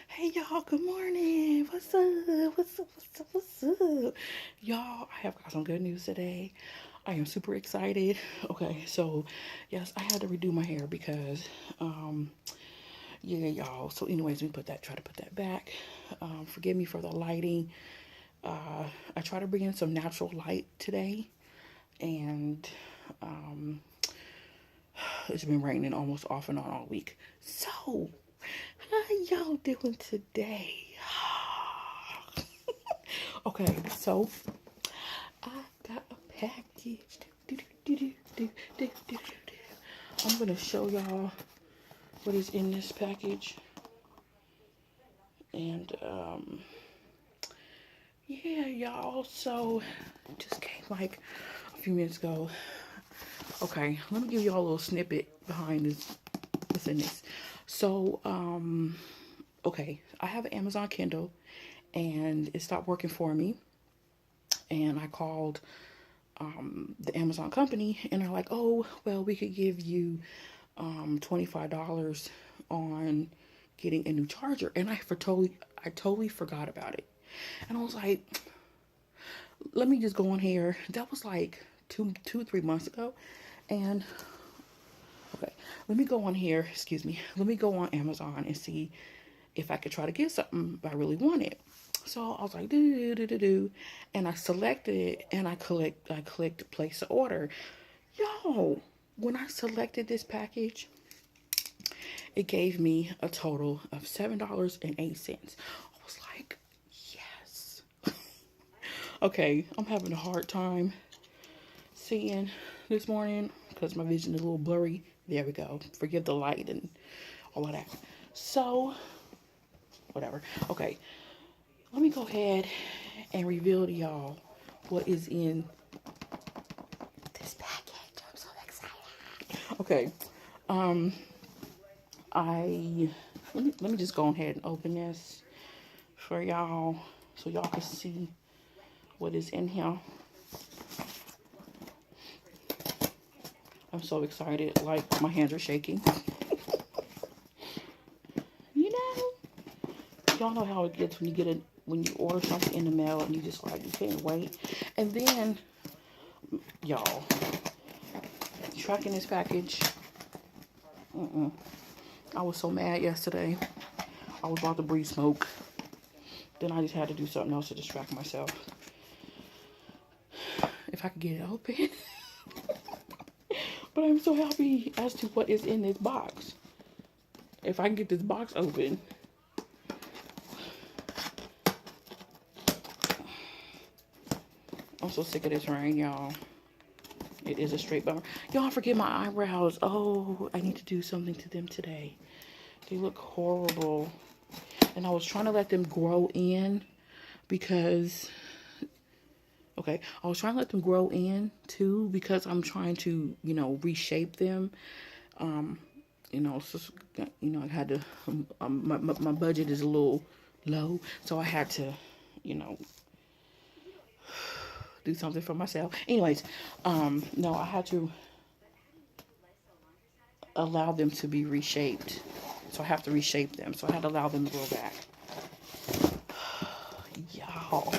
Hey y'all, good morning. What's up? What's up? Y'all, I have got some good news today. I am super excited. Okay, so yes, I had to redo my hair because yeah, y'all. So anyways, we try to put that back. Forgive me for the lighting. I try to bring in some natural light today, and um it's been raining almost off and on all week. So, how y'all doing today? Okay, so I got a package. I'm gonna show y'all what is in this package. And yeah, y'all. So just came like a few minutes ago. Okay, let me give y'all a little snippet behind this. What's in this? So okay, I have an Amazon Kindle, and it stopped working for me. And I called the Amazon company, and they're like, "Oh, well, we could give you $25 on getting a new charger." And I totally forgot about it. And I was like, "Let me just go on here." That was like 3 months ago, and okay, let me go on here. Excuse me. Let me go on Amazon and see if I could try to get something I really wanted. So I was like, do, and I selected it, and I clicked place the order. Yo, when I selected this package, it gave me a total of $7.08. I was like, yes. Okay, I'm having a hard time seeing this morning because my vision is a little blurry. There we go. Forgive the light and all of that. So, whatever. Okay, let me go ahead and reveal to y'all what is in this package. I'm so excited. Okay, um, I let me just go ahead and open this for y'all so y'all can see what is in here. I'm so excited, like my hands are shaking. You know, y'all know how it gets when you order something in the mail and you just like you can't wait. And then y'all tracking this package. I was so mad yesterday. I was about to breathe smoke. Then I just had to do something else to distract myself. If I could get it open. But I'm so happy as to what is in this box. If I can get this box open. I'm so sick of this rain, y'all. It is a straight bummer. Y'all forget my eyebrows. Oh, I need to do something to them today. They look horrible. And I was trying to let them grow in because, okay, I was trying to let them grow in too because I'm trying to, reshape them. So, I had to, my budget is a little low, so I had to, you know, do something for myself. Anyways, no, I had to allow them to be reshaped. So I have to reshape them. So I had to allow them to grow back. Y'all.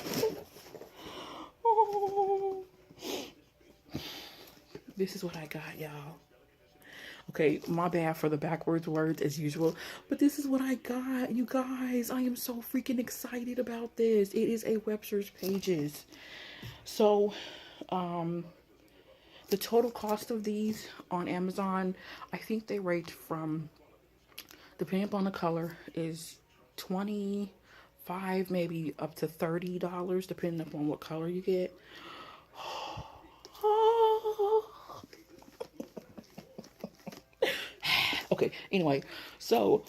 Oh. This is what I got, y'all. Okay, my bad for the backwards words as usual, but this is what I got, you guys. I am so freaking excited about this. It is a Websters Pages. So, the total cost of these on Amazon, I think they range from, depending upon the color, is 25 maybe up to $30, depending upon what color you get. Okay, anyway, so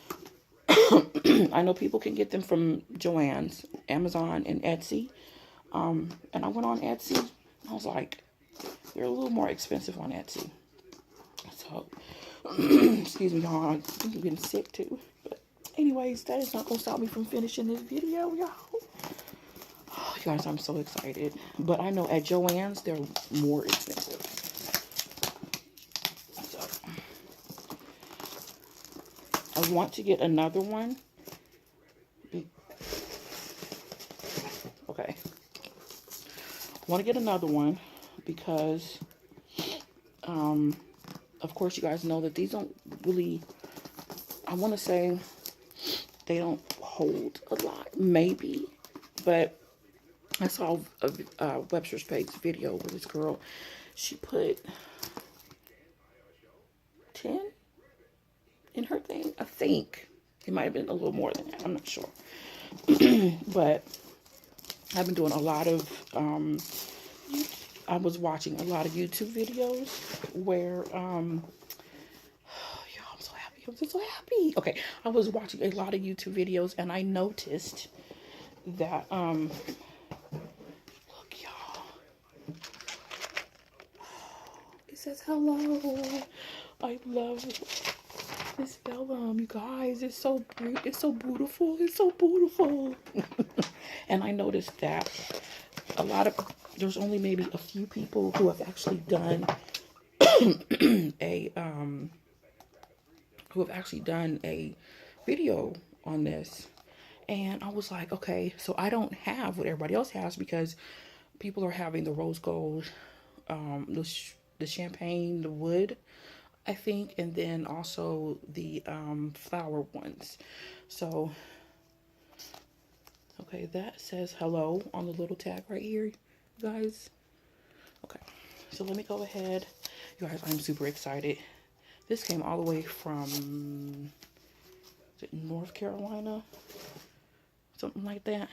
I know people can get them from Joann's, Amazon, and Etsy. And I went on Etsy. I was like, they're a little more expensive on Etsy. So, excuse me, y'all. I think I'm getting sick too. But anyways, that is not going to stop me from finishing this video, y'all. Oh, you guys, I'm so excited. But I know at Joann's, they're more expensive. So, I want to get another one. Okay. I want to get another one because, of course, you guys know that these don't really, I want to say they don't hold a lot, maybe, but I saw a Webster's page video with this girl. She put 10 in her thing, I think. It might have been a little more than that. I'm not sure. But I've been doing a lot of, I was watching a lot of YouTube videos where, I'm so happy. I'm so happy. Okay. I was watching a lot of YouTube videos and I noticed that, look, y'all. It says hello. I love this vellum, you guys. It's so beautiful. It's so beautiful. And I noticed that there's only maybe a few people who have actually done a video on this. And I was like, okay, so I don't have what everybody else has because people are having the rose gold, the champagne, the wood, I think, and then also the flower ones. So, okay, that says hello on the little tag right here, guys. Okay, so let me go ahead. You guys, I'm super excited. This came all the way from, is it North Carolina? Something like that.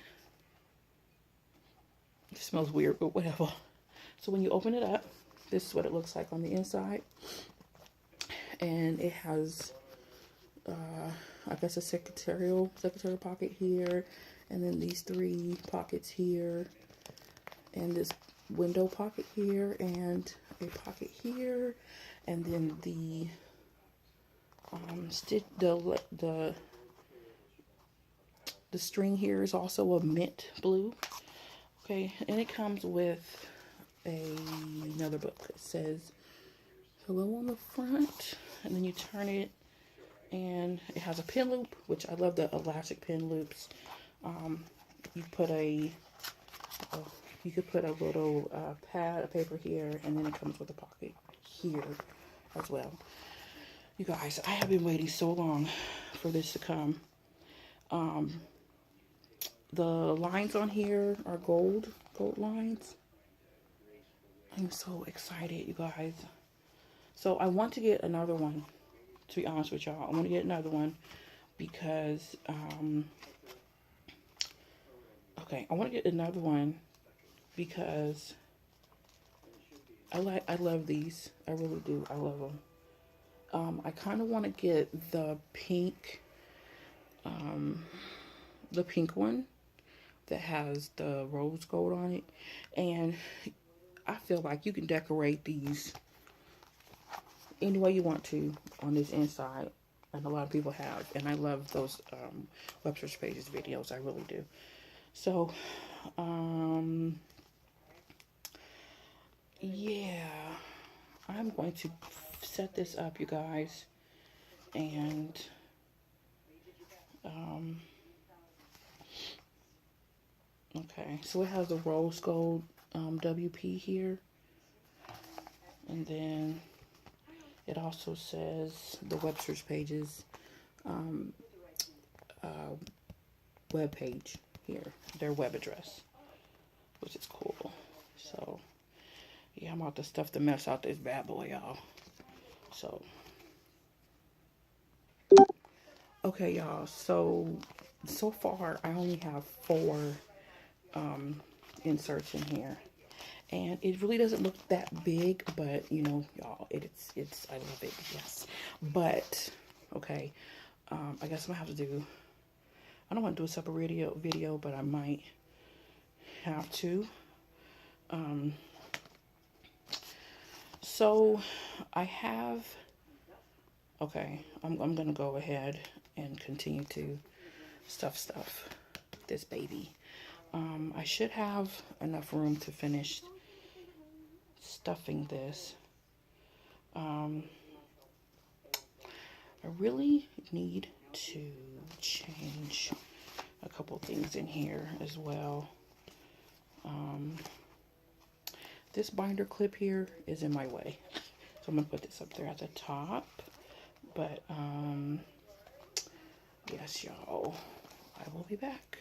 It smells weird, but whatever. So when you open it up, this is what it looks like on the inside. And it has, I guess, a secretarial pocket here. And then these 3 pockets here. And this window pocket here. And a pocket here. And then the the string here is also a mint blue. Okay, and it comes with another book. It says hello on the front, and then you turn it, and it has a pin loop, which I love the elastic pin loops. You could put a little pad of paper here, and then it comes with a pocket here as well. You guys, I have been waiting so long for this to come. The lines on here are gold lines. I'm so excited, you guys. So I want to get another one, to be honest with y'all. I want to get another one because, okay, I want to get another one because I love these. I really do. I love them. I kind of want to get the pink one that has the rose gold on it. And I feel like you can decorate these any way you want to on this inside. And a lot of people have. And I love those Webster's Pages videos. I really do. So, yeah. I'm going to set this up, you guys. And, okay. So it has the rose gold WP here. And then it also says the Webster's Pages web page here, their web address, which is cool. So, yeah, I'm about to stuff the mess out this bad boy, y'all. So, okay, y'all. So far, I only have 4 inserts in here. And it really doesn't look that big, but, you know, y'all, it's, I love it, yes. But, okay, I guess I'm going to have to do, I don't want to do a separate video, but I might have to. So, I have, okay, I'm going to go ahead and continue to stuff this baby. I should have enough room to finish stuffing this. I really need to change a couple things in here as well. this binder clip here is in my way. So I'm gonna put this up there at the top. But yes, y'all, I will be back.